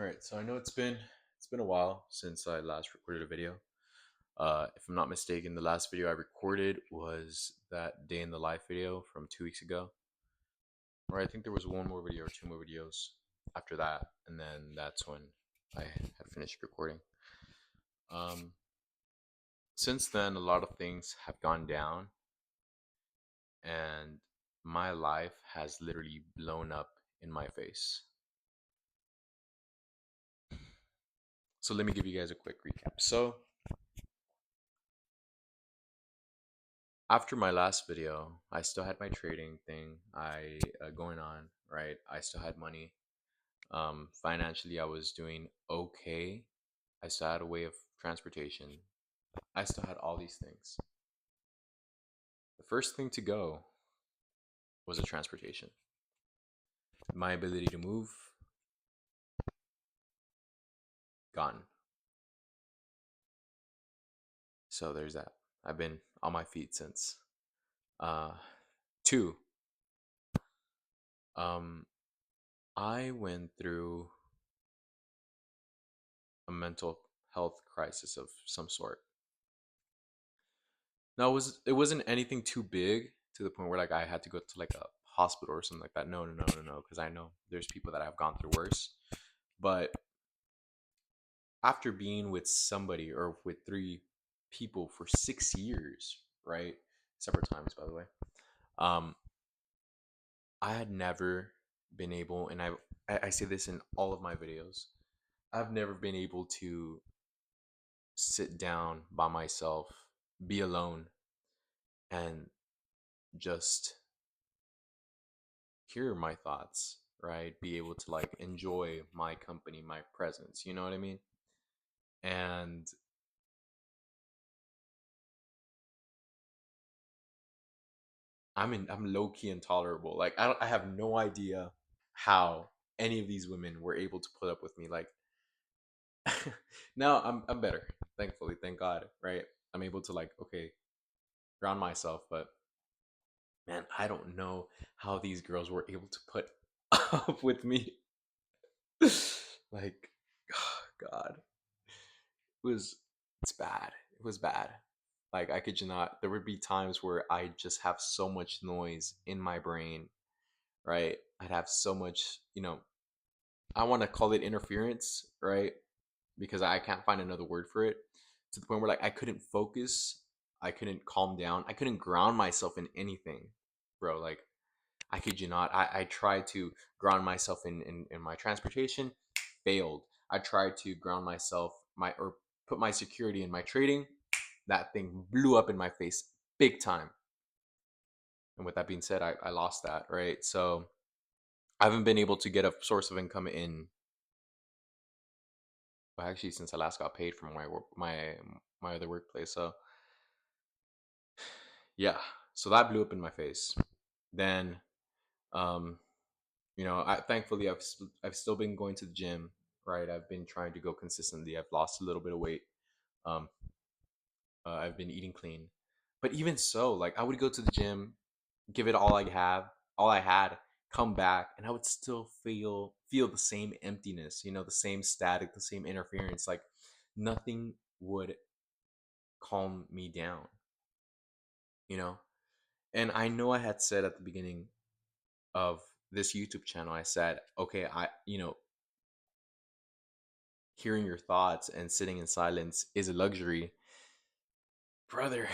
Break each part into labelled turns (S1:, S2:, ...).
S1: All right, so I know it's been a while since I last recorded a video. If I'm not mistaken, the last video I recorded was that day in the life video from 2 weeks ago. Or I think there was one more video or two more videos after that, and then that's when I had finished recording. Um, since then, a lot of things have gone down, and my life has literally blown up in my face. So let me give you guys a quick recap. So after my last video, I still had my trading thing I going on, right? I still had money. Financially, I was doing okay. I still had a way of transportation. I still had all these things. The first thing to go was the transportation. My ability to move, gone. So there's that. I've been on my feet since. Uh, Two, um, I went through a mental health crisis of some sort. No, it wasn't anything too big to the point where like I had to go to like a hospital or something like that. No, no, no, no, no. Because I know there's people that have gone through worse. But after being with somebody or with three people for 6 years, right? Separate times, by the way. Um, I had never been able, and I say this in all of my videos. I've never been able to sit down by myself, be alone, and just hear my thoughts, right? Be able to like enjoy my company, my presence, you know what I mean? And I'm low key intolerable. Like I have no idea how any of these women were able to put up with me. Like now I'm better, thankfully, thank God, right? I'm able to like okay ground myself, but man, I don't know how these girls were able to put up with me. Like, God, it's bad. It was bad. Like I could you not. There would be times where I just have so much noise in my brain, right? I'd have so much, I want to call it interference, right? Because I can't find another word for it. To the point where like I couldn't focus, I couldn't calm down, I couldn't ground myself in anything, bro. Like I kid you not. I tried to ground myself in my transportation, failed. I tried to ground myself my or put my security in my trading. That thing blew up in my face big time. And with that being said, I lost that, right? So I haven't been able to get a source of income in well, actually since I last got paid from my other workplace. So yeah. So that blew up in my face. Then um I thankfully I've still been going to the gym, right? I've been trying to go consistently. I've lost a little bit of weight. Um, I've been eating clean, but even so, like I would go to the gym, give it all I had, come back, and I would still feel the same emptiness, the same static, the same interference. Like nothing would calm me down, you know. And I know I had said at the beginning of this YouTube channel, I said, okay, hearing your thoughts and sitting in silence is a luxury, brother.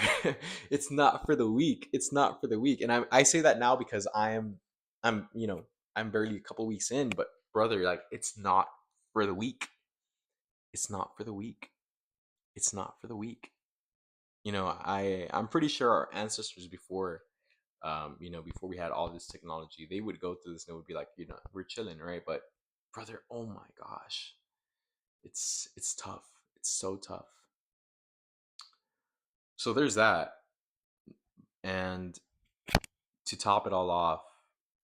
S1: It's not for the weak. It's not for the weak. And I say that now because I'm I'm barely a couple weeks in, but brother, like it's not for the weak. It's not for the weak. It's not for the weak. I'm pretty sure our ancestors before before we had all this technology, they would go through this and it would be like, we're chilling, right? But brother, oh my gosh, it's tough. It's so tough. So there's that. And to top it all off,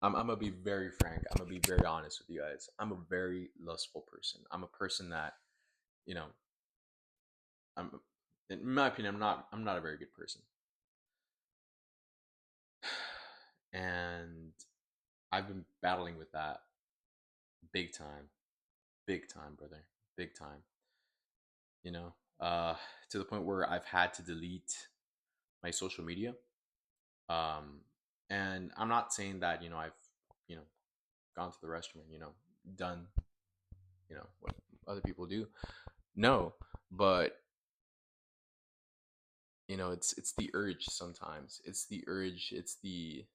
S1: I'm gonna be very frank. I'm gonna be very honest with you guys. I'm a very lustful person. I'm a person that, you know, I'm in my opinion, I'm not a very good person. And I've been battling with that big time. big time, brother, big time. You know, uh, to the point where I've had to delete my social media. Um, and I'm not saying that I've you know gone to the restroom and done what other people do. No, but it's the urge sometimes. It's the urge. It's the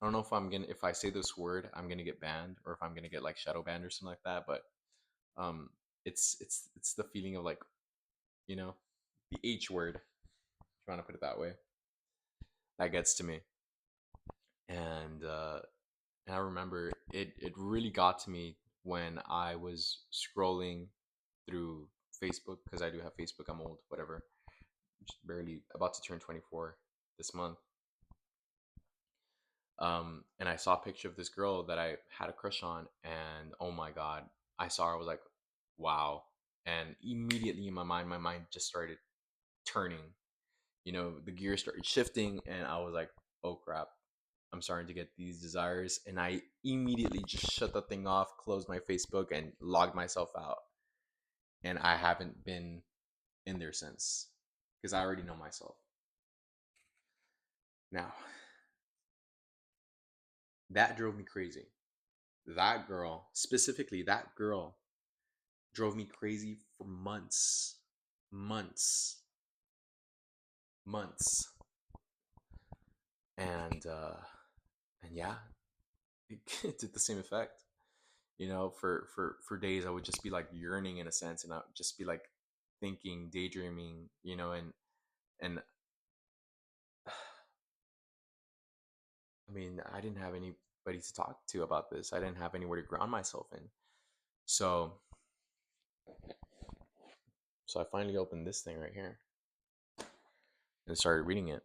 S1: I don't know if I say this word I'm gonna get banned or if I'm gonna get like shadow banned or something like that. But um, it's the feeling of like you know the H word. If you want to put it that way, that gets to me. And and I remember it really got to me when I was scrolling through Facebook because I do have Facebook. I'm old, whatever. Just barely about to turn 24 this month. And I saw a picture of this girl that I had a crush on, and oh my god, I saw her. I was like, wow. And immediately in my mind just started turning. The gears started shifting, and I was like, oh crap, I'm starting to get these desires. And I immediately just shut the thing off, closed my Facebook, and logged myself out. And I haven't been in there since because I already know myself. Now, that drove me crazy. That girl, specifically, that girl drove me crazy for months, months, months. And yeah, it did the same effect. For days I would just be like yearning in a sense, and I would just be like thinking, daydreaming, and I mean, I didn't have anybody to talk to about this. I didn't have anywhere to ground myself in. So, so I finally opened this thing right here and started reading it.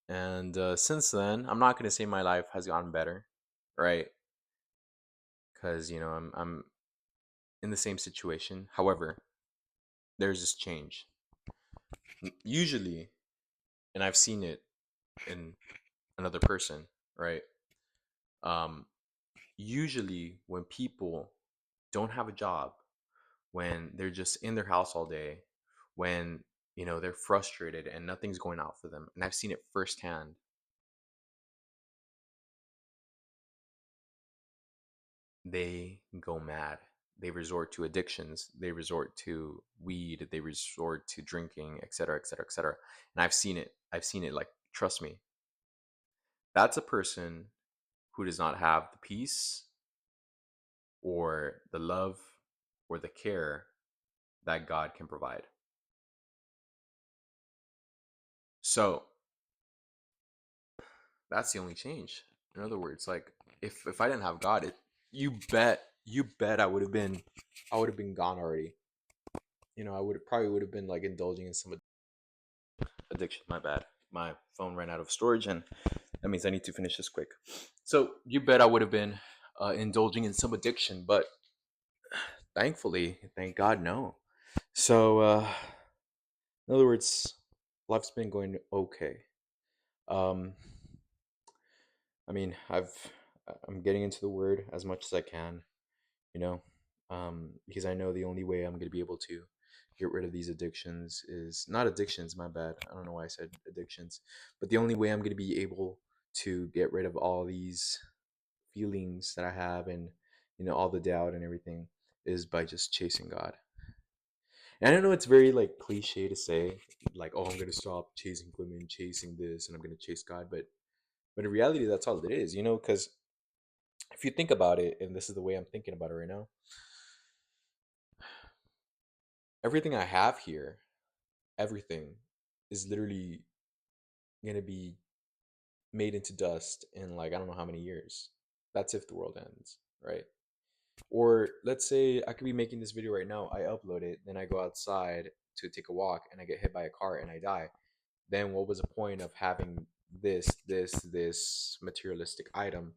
S1: And since then, I'm not gonna say my life has gotten better, right? Because I'm in the same situation. However, there's this change. Usually, and I've seen it in another person, right? Um, Usually, when people don't have a job, when they're just in their house all day, when they're frustrated and nothing's going out for them, and I've seen it firsthand, they go mad. They resort to addictions. They resort to weed. They resort to drinking, etc., etc., etc. And I've seen it. I've seen it. Like, trust me, that's a person who does not have the peace or the love or the care that God can provide. So that's the only change. In other words, like if I didn't have God, you bet I would have been gone already. I would have been like indulging in some addiction. My bad. My phone ran out of storage, and that means I need to finish this quick. So you bet I would have been indulging in some addiction, but thankfully, thank God, no. So, in other words, life's been going okay. Um, I mean, I'm getting into the word as much as I can, you know, because I know the only way I'm gonna be able to get rid of these addictions is not addictions. My bad. I don't know why I said addictions, but the only way I'm gonna be able to get rid of all these feelings that I have and all the doubt and everything is by just chasing God. And I know it's very like cliche to say, like, oh, I'm gonna stop chasing women, chasing this, and I'm gonna chase God, but in reality, that's all it is, because if you think about it, and this is the way I'm thinking about it right now, everything I have here, everything is literally gonna be made into dust in like I don't know how many years. That's if the world ends, right? Or let's say I could be making this video right now, I upload it, then I go outside to take a walk and I get hit by a car and I die. Then what was the point of having this materialistic item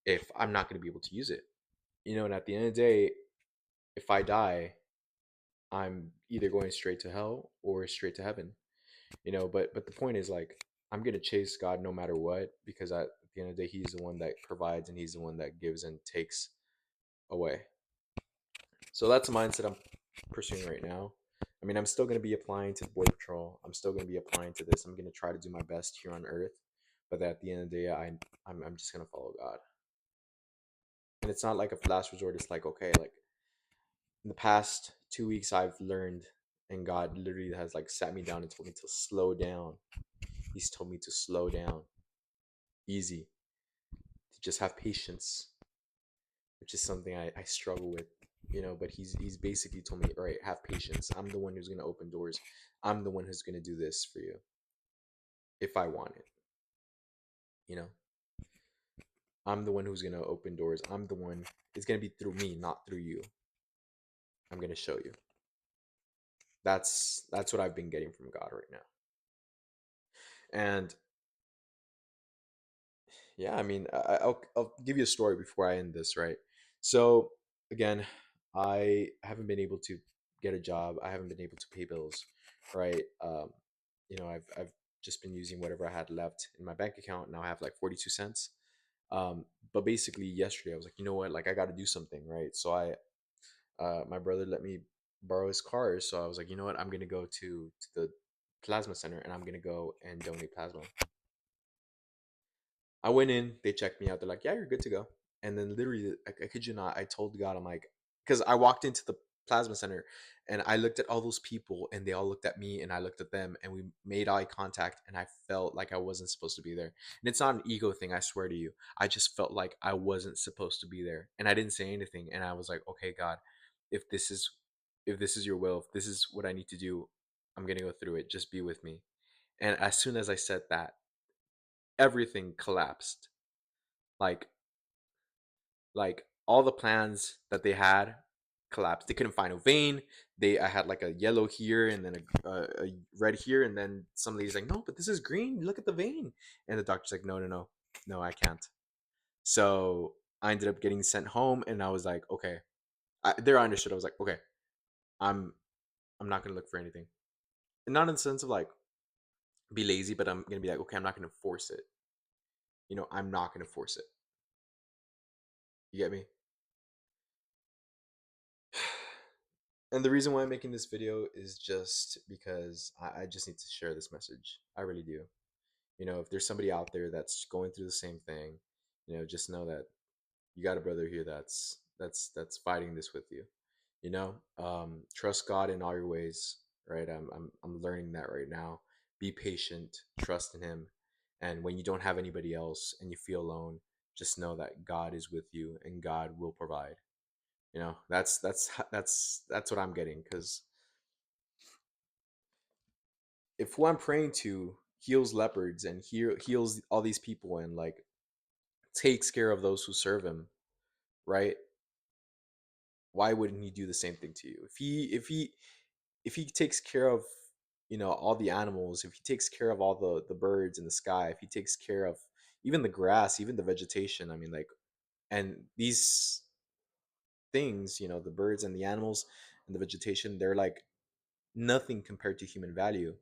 S1: if I'm not going to be able to use it? And at the end of the day, if I die, I'm either going straight to hell or straight to heaven. But the point is, like, I'm going to chase God no matter what, because at the end of the day, he's the one that provides and he's the one that gives and takes away. So that's a mindset I'm pursuing right now. I mean, I'm still going to be applying to the Border Patrol. I'm still going to be applying to this. I'm going to try to do my best here on Earth. But at the end of the day, I'm just going to follow God. And it's not like a last resort. It's like, okay, like in the past 2 weeks, I've learned, and God literally has like sat me down and told me to slow down. He's told me to slow down, easy, to just have patience, which is something I struggle with, but he's basically told me, all right, have patience. I'm the one who's gonna open doors. I'm the one who's gonna do this for you if I want it. You know, I'm the one who's gonna open doors. I'm the one. It's gonna be through me, not through you. I'm gonna show you. That's what I've been getting from God right now. And yeah, I mean, I'll give you a story before I end this, right? So again, I haven't been able to get a job. I haven't been able to pay bills, right? I've just been using whatever I had left in my bank account. Now I have like 42 cents. But basically yesterday I was like, you know what? Like I got to do something, right? So my brother let me borrow his car, so I was like, you know what? I'm gonna go to the plasma center and I'm gonna go and donate plasma. I went in, they checked me out. They're like, yeah, you're good to go. And then literally, I kid you not, I told God, I'm like, because I walked into the plasma center and I looked at all those people and they all looked at me and I looked at them and we made eye contact and I felt like I wasn't supposed to be there. And it's not an ego thing, I swear to you. I just felt like I wasn't supposed to be there. And I didn't say anything. And I was like, okay, God, if this is if this is your will, if this is what I need to do, I'm gonna go through it. Just be with me. And as soon as I said that, everything collapsed. Like like all the plans that they had collapsed. They couldn't find a vein. I had like a yellow here and then a red here, and then some lady's like, no, but this is green. Look at the vein. And the doctor's like, no, no, no, no, I can't. So I ended up getting sent home, and I was like, okay. There I understood. I was like, okay, I'm I'm not gonna look for anything, and not in the sense of like be lazy, but I'm gonna be like, okay, I'm not gonna force it. I'm not gonna force it. You get me? And the reason why I'm making this video is just because I just need to share this message. I really do. If there's somebody out there that's going through the same thing, just know that you got a brother here that's fighting this with you. Trust God in all your ways, right? I'm learning that right now. Be patient, trust in Him, and when you don't have anybody else and you feel alone, just know that God is with you and God will provide. That's what I'm getting, because if who I'm praying to heals leopards and heals all these people and like takes care of those who serve him, right? Why wouldn't he do the same thing to you? If he takes care of all the animals, if he takes care of all the birds in the sky, if he takes care of even the grass, even the vegetation, I mean, like, and these things, the birds and the animals and the vegetation, they're like nothing compared to human value.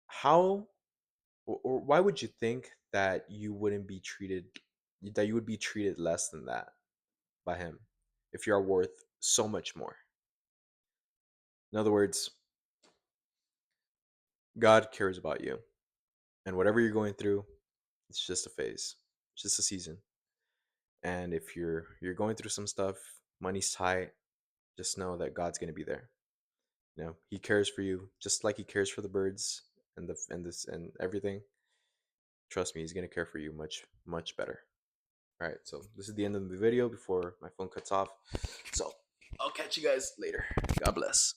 S1: How or why would you think that you would be treated less than that by him if you are worth so much more? In other words, God cares about you, and whatever you're going through, it's just a phase, it's just a season. And if you're going through some stuff, money's tight, just know that God's going to be there. He cares for you just like he cares for the birds and everything. Trust me, he's going to care for you much much better. All right, so this is the end of the video before my phone cuts off. So I'll catch you guys later. God bless.